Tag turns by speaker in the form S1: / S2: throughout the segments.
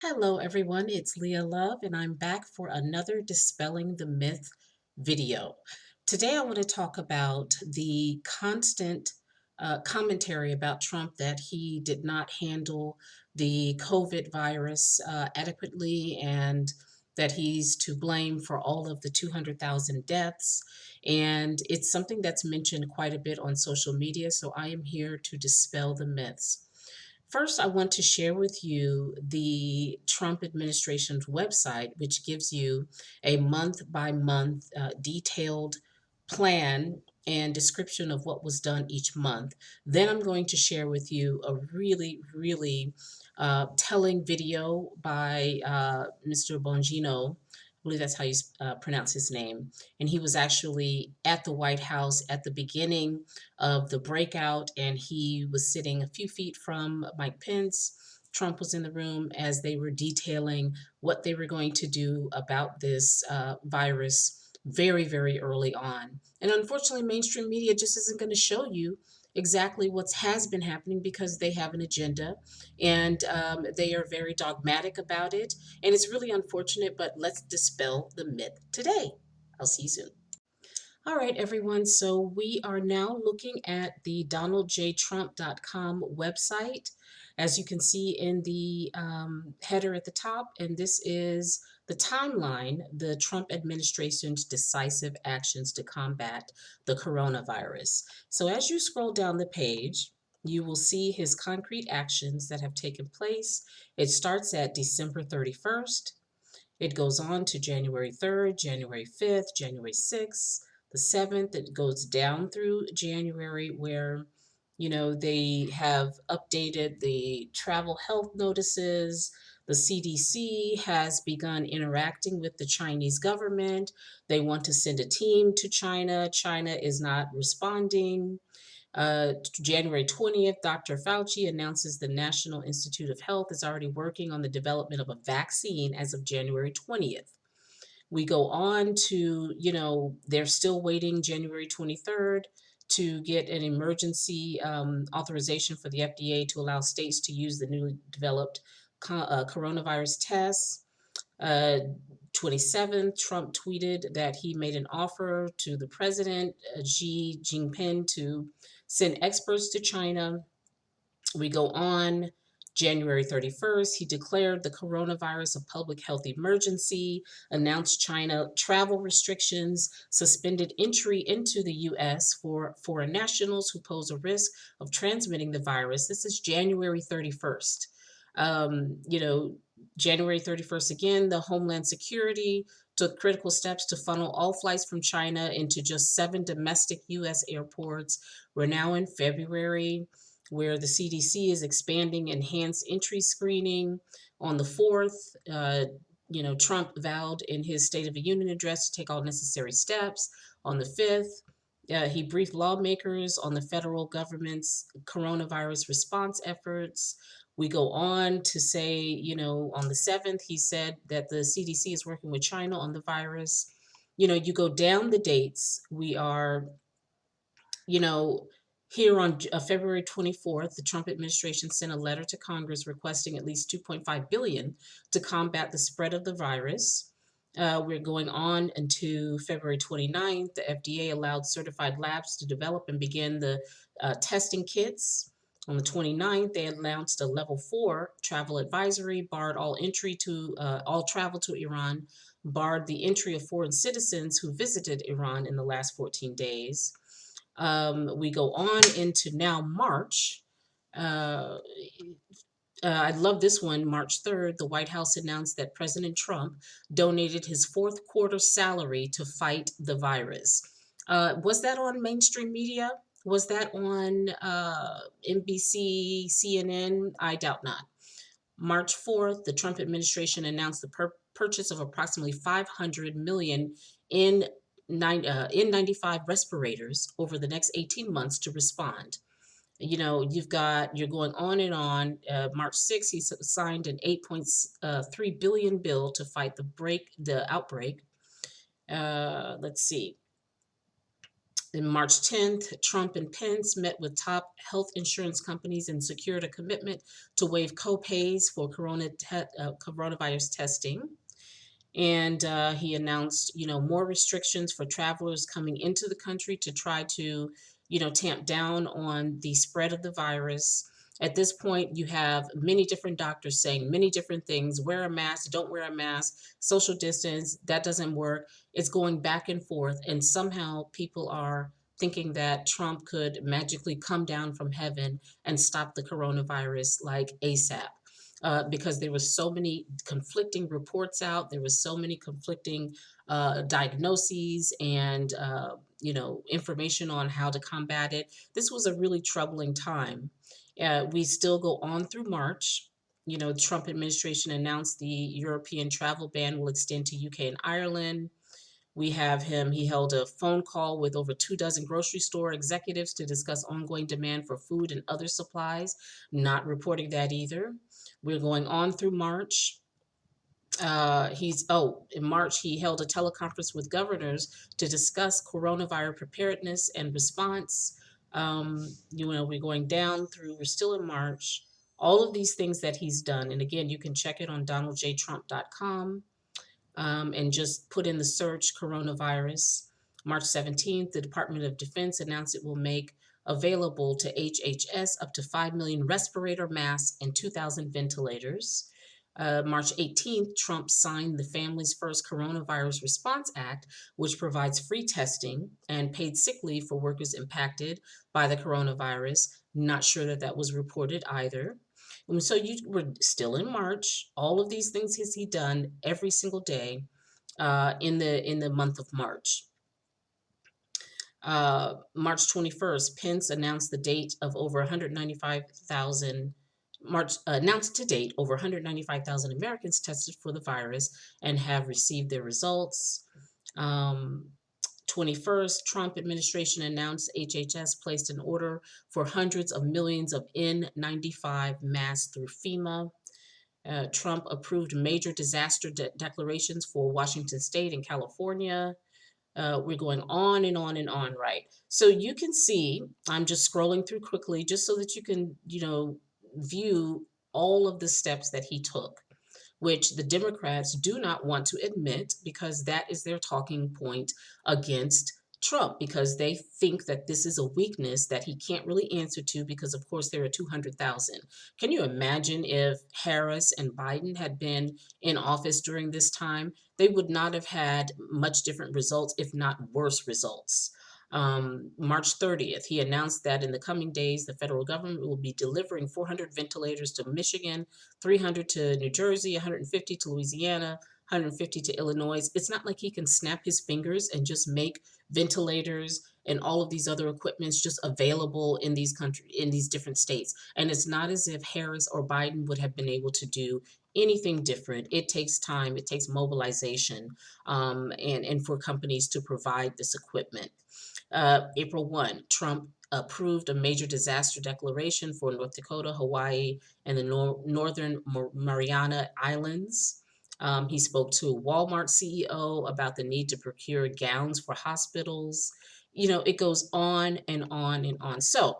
S1: Hello, everyone. It's Leah Love, and I'm back for another Dispelling the Myth video. Today, I want to talk about the constant commentary about Trump that he did not handle the COVID virus adequately and that he's to blame for all of the 200,000 deaths. And it's something that's mentioned quite a bit on social media, so I am here to dispel the myths. First, I want to share with you the Trump administration's website, which gives you a month by month detailed plan and description of what was done each month. Then I'm going to share with you a really telling video by Mr. Bongino. I believe that's how you pronounce his name. And he was actually at the White House at the beginning of the breakout, and he was sitting a few feet from Mike Pence. Trump was in the room as they were detailing what they were going to do about this virus very early on. And unfortunately, mainstream media just isn't going to show you exactly what has been happening because they have an agenda and they are very dogmatic about it. And it's really unfortunate, but let's dispel the myth today. I'll see you soon. All right, everyone. So we are now looking at the DonaldJTrump.com website, as you can see in the header at the top. And this is the timeline, the Trump administration's decisive actions to combat the coronavirus. So as you scroll down the page, you will see his concrete actions that have taken place. It starts at December 31st. It goes on to January 3rd, January 5th, January 6th, the 7th. It goes down through January where, they have updated the travel health notices. The CDC has begun interacting with the Chinese government. They want to send a team to China. China is not responding. January 20th, Dr. Fauci announces the National Institute of Health is already working on the development of a vaccine as of January 20th. We go on to, they're still waiting January 23rd to get an emergency authorization for the FDA to allow states to use the newly developed coronavirus tests. Uh, 27th, Trump tweeted that he made an offer to the president, Xi Jinping, to send experts to China. We go on. January 31st, he declared the coronavirus a public health emergency, announced China travel restrictions, suspended entry into the U.S. for foreign nationals who pose a risk of transmitting the virus. This is January 31st. Um, you know, January 31st, again, the Homeland Security took critical steps to funnel all flights from China into just 7 domestic U.S. airports. We're now in February, where the CDC is expanding enhanced entry screening. On the 4th, Trump vowed in his State of the Union address to take all necessary steps. On the 5th, he briefed lawmakers on the federal government's coronavirus response efforts. We go on to say, on the 7th, he said that the CDC is working with China on the virus. You go down the dates. We are, you know, here on February 24th, the Trump administration sent a letter to Congress requesting at least 2.5 billion to combat the spread of the virus. We're going on into February 29th. The FDA allowed certified labs to develop and begin the testing kits. On the 29th, they announced a level 4 travel advisory, barred all travel to Iran, barred the entry of foreign citizens who visited Iran in the last 14 days. We go on into now March. Uh, I love this one. March 3rd, the White House announced that President Trump donated his fourth quarter salary to fight the virus. Was that on mainstream media? Was that on NBC, CNN? I doubt not. March 4th, the Trump administration announced the purchase of approximately 500 million in N95 respirators over the next 18 months to respond. You're going on and on. March 6th, he signed an 8.3 billion bill to fight the outbreak. Let's see. In March 10th, Trump and Pence met with top health insurance companies and secured a commitment to waive co-pays for coronavirus testing. And he announced, more restrictions for travelers coming into the country to try to, tamp down on the spread of the virus. At this point, you have many different doctors saying many different things. Wear a mask, don't wear a mask, social distance, that doesn't work. It's going back and forth. And somehow people are thinking that Trump could magically come down from heaven and stop the coronavirus like ASAP. Because there was so many conflicting reports out, there was so many conflicting diagnoses and information on how to combat it. This was a really troubling time. We still go on through March. Trump administration announced the European travel ban will extend to UK and Ireland. He held a phone call with over 2 dozen grocery store executives to discuss ongoing demand for food and other supplies, not reporting that either. We're going on through March. In March, he held a teleconference with governors to discuss coronavirus preparedness and response. We're going down through, we're still in March. All of these things that he's done. And again, you can check it on donaldjtrump.com. And just put in the search coronavirus. March 17th, the Department of Defense announced it will make available to HHS up to 5 million respirator masks and 2,000 ventilators. March 18th, Trump signed the Families First Coronavirus Response Act, which provides free testing and paid sick leave for workers impacted by the coronavirus. Not sure that was reported either. And so we're still in March. All of these things has he done every single day in the month of March. March 21st, Pence announced the date of over 195,000. Announced to date over 195,000 Americans tested for the virus and have received their results. 21st, Trump administration announced HHS placed an order for hundreds of millions of N95 masks through FEMA. Trump approved major disaster declarations for Washington State and California. We're going on and on and on, right? So you can see, I'm just scrolling through quickly just so that you can, view all of the steps that he took, which the Democrats do not want to admit because that is their talking point against Trump, because they think that this is a weakness that he can't really answer to because, of course, there are 200,000. Can you imagine if Harris and Biden had been in office during this time? They would not have had much different results, if not worse results. March 30th, he announced that in the coming days, the federal government will be delivering 400 ventilators to Michigan, 300 to New Jersey, 150 to Louisiana, 150 to Illinois. It's not like he can snap his fingers and just make ventilators and all of these other equipments just available in these different states. And it's not as if Harris or Biden would have been able to do anything different. It takes time, it takes mobilization, and for companies to provide this equipment. April 1, Trump approved a major disaster declaration for North Dakota, Hawaii, and the Northern Mariana Islands. He spoke to a Walmart CEO about the need to procure gowns for hospitals. It goes on and on and on. So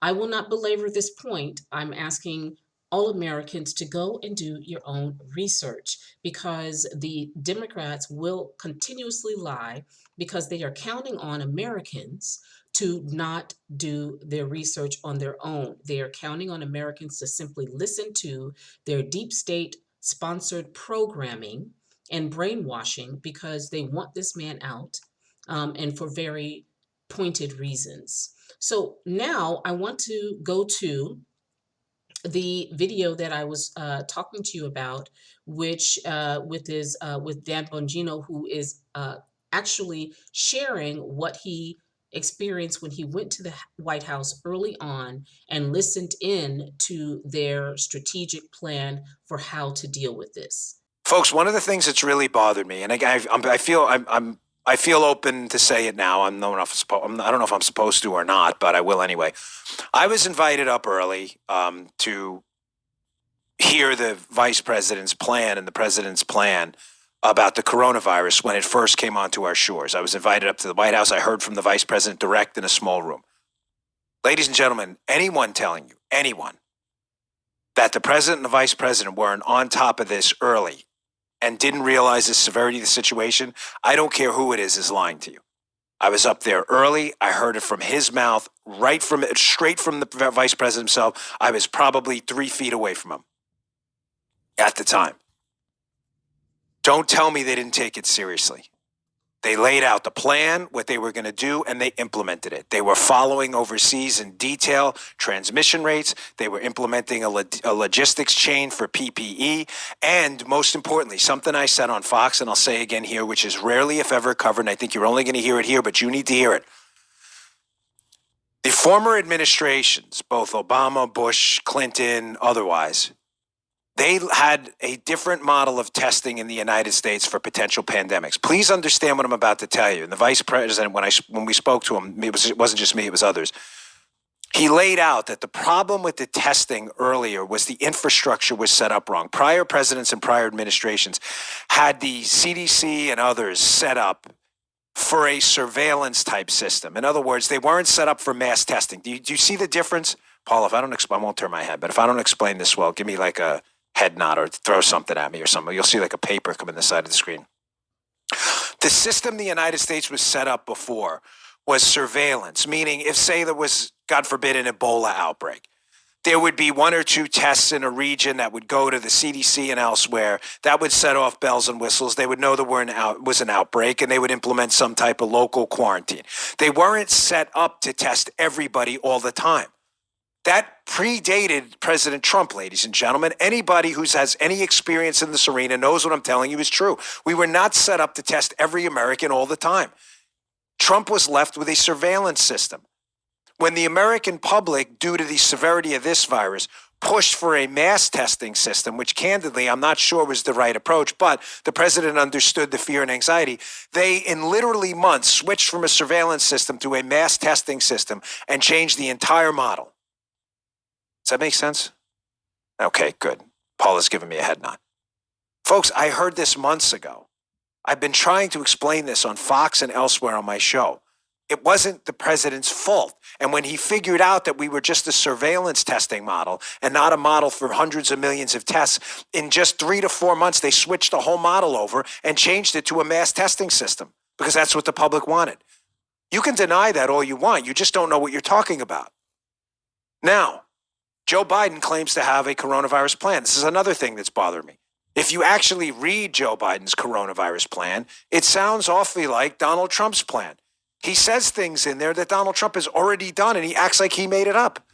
S1: I will not belabor this point. I'm asking all Americans to go and do your own research, because the Democrats will continuously lie because they are counting on Americans to not do their research on their own. They are counting on Americans to simply listen to their deep state sponsored programming and brainwashing because they want this man out, and for very pointed reasons. So now I want to go to the video that I was talking to you about, which with Dan Bongino, who is actually sharing what he experienced when he went to the White House early on and listened in to their strategic plan for how to deal with this.
S2: Folks, one of the things that's really bothered me, and I feel open to say it now. I don't know if I'm supposed to or not, but I will anyway. I was invited up early to hear the vice president's plan and the president's plan about the coronavirus when it first came onto our shores. I was invited up to the White House. I heard from the vice president direct in a small room. Ladies and gentlemen, anyone telling you, anyone, that the president and the vice president weren't on top of this early and didn't realize the severity of the situation, I don't care who it is lying to you. I was up there early. I heard it from his mouth, straight from the vice president himself. I was probably 3 feet away from him at the time. Don't tell me they didn't take it seriously. They laid out the plan, what they were going to do, and they implemented it. They were following overseas in detail transmission rates. They were implementing a logistics chain for PPE. And most importantly, something I said on Fox, and I'll say again here, which is rarely, if ever, covered, and I think you're only going to hear it here, but you need to hear it. The former administrations, both Obama, Bush, Clinton, otherwise, they had a different model of testing in the United States for potential pandemics. Please understand what I'm about to tell you. And the vice president, when we spoke to him, it wasn't just me, it was others. He laid out that the problem with the testing earlier was the infrastructure was set up wrong. Prior presidents and prior administrations had the CDC and others set up for a surveillance type system. In other words, they weren't set up for mass testing. Do you see the difference? Paul, if I don't explain, I won't turn my head, but if I don't explain this well, give me like a head nod or throw something at me or something. You'll see like a paper come in the side of the screen. The system the United States was set up before was surveillance, meaning if, say, there was, God forbid, an Ebola outbreak, there would be 1 or 2 tests in a region that would go to the CDC and elsewhere. That would set off bells and whistles. They would know there was an outbreak, and they would implement some type of local quarantine. They weren't set up to test everybody all the time. That predated President Trump, ladies and gentlemen. Anybody who has any experience in this arena knows what I'm telling you is true. We were not set up to test every American all the time. Trump was left with a surveillance system. When the American public, due to the severity of this virus, pushed for a mass testing system, which candidly I'm not sure was the right approach, but the president understood the fear and anxiety, they in literally months switched from a surveillance system to a mass testing system and changed the entire model. Does that make sense? Okay, good. Paul has given me a head nod. Folks, I heard this months ago. I've been trying to explain this on Fox and elsewhere on my show. It wasn't the president's fault. And when he figured out that we were just a surveillance testing model and not a model for hundreds of millions of tests, in just 3 to 4 months, they switched the whole model over and changed it to a mass testing system because that's what the public wanted. You can deny that all you want. You just don't know what you're talking about. Now, Joe Biden claims to have a coronavirus plan. This is another thing that's bothered me. If you actually read Joe Biden's coronavirus plan, it sounds awfully like Donald Trump's plan. He says things in there that Donald Trump has already done, and he acts like he made it up.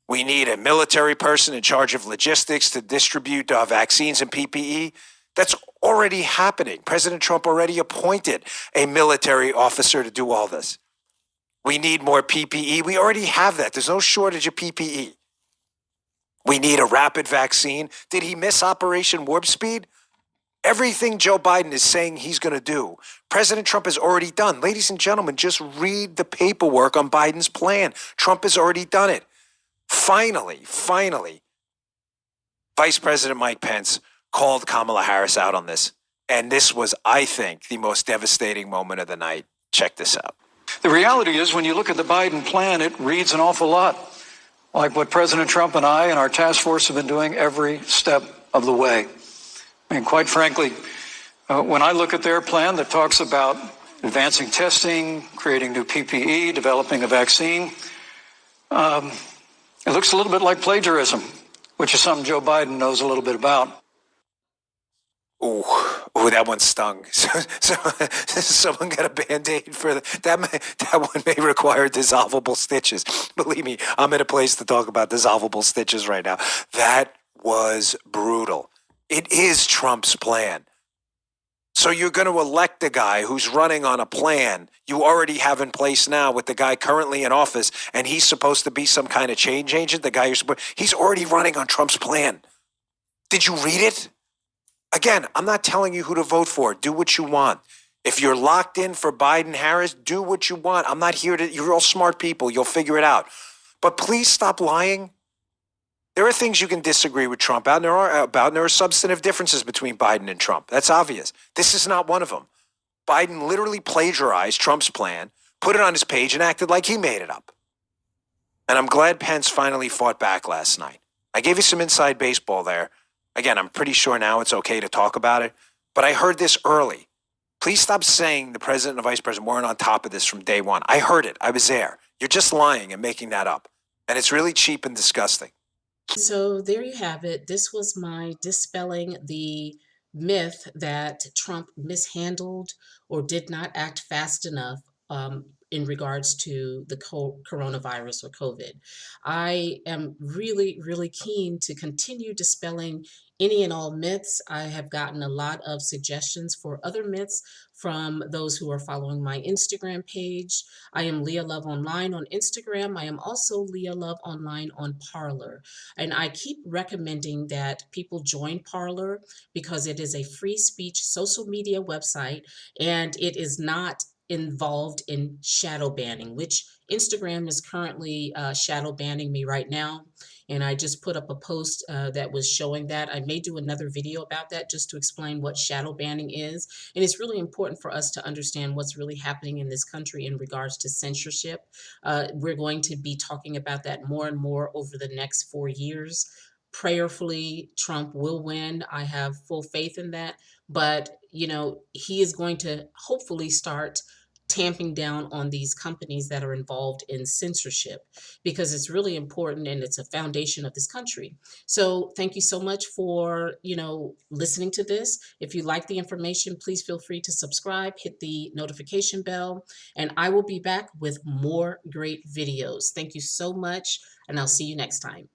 S2: We need a military person in charge of logistics to distribute vaccines and PPE. That's already happening. President Trump already appointed a military officer to do all this. We need more PPE. We already have that. There's no shortage of PPE. We need a rapid vaccine. Did he miss Operation Warp Speed? Everything Joe Biden is saying he's going to do, President Trump has already done. Ladies and gentlemen, just read the paperwork on Biden's plan. Trump has already done it. Finally, Vice President Mike Pence called Kamala Harris out on this. And this was, I think, the most devastating moment of the night. Check this out.
S3: The reality is, when you look at the Biden plan, it reads an awful lot like what President Trump and I and our task force have been doing every step of the way. I mean, quite frankly, when I look at their plan that talks about advancing testing, creating new PPE, developing a vaccine, it looks a little bit like plagiarism, which is something Joe Biden knows a little bit about.
S2: Ooh, that one stung. So someone got a Band-Aid for that one may require dissolvable stitches. Believe me, I'm in a place to talk about dissolvable stitches right now. That was brutal. It is Trump's plan. So you're going to elect a guy who's running on a plan you already have in place now with the guy currently in office, and he's supposed to be some kind of change agent, the guy he's already running on Trump's plan. Did you read it? Again, I'm not telling you who to vote for. Do what you want. If you're locked in for Biden-Harris, do what you want. I'm not here to, you're all smart people. You'll figure it out. But please stop lying. There are things you can disagree with Trump about, and there are substantive differences between Biden and Trump. That's obvious. This is not one of them. Biden literally plagiarized Trump's plan, put it on his page, and acted like he made it up. And I'm glad Pence finally fought back last night. I gave you some inside baseball there. Again, I'm pretty sure now it's okay to talk about it, but I heard this early. Please stop saying the president and the vice president weren't on top of this from day one. I heard it. I was there. You're just lying and making that up. And it's really cheap and disgusting.
S1: So there you have it. This was my dispelling the myth that Trump mishandled or did not act fast enough in regards to the coronavirus or COVID. I am really, really keen to continue dispelling any and all myths. I have gotten a lot of suggestions for other myths from those who are following my Instagram page. I am Leah Love Online on Instagram. I am also Leah Love Online on Parler. And I keep recommending that people join Parler because it is a free speech social media website and it is not involved in shadow banning, which Instagram is currently shadow banning me right now. And I just put up a post that was showing that. I may do another video about that just to explain what shadow banning is. And it's really important for us to understand what's really happening in this country in regards to censorship. We're going to be talking about that more and more over the next 4 years. Prayerfully, Trump will win. I have full faith in that. But, he is going to hopefully start tamping down on these companies that are involved in censorship because it's really important and it's a foundation of this country. So thank you so much for, listening to this. If you like the information, please feel free to subscribe, hit the notification bell, and I will be back with more great videos. Thank you so much, and I'll see you next time.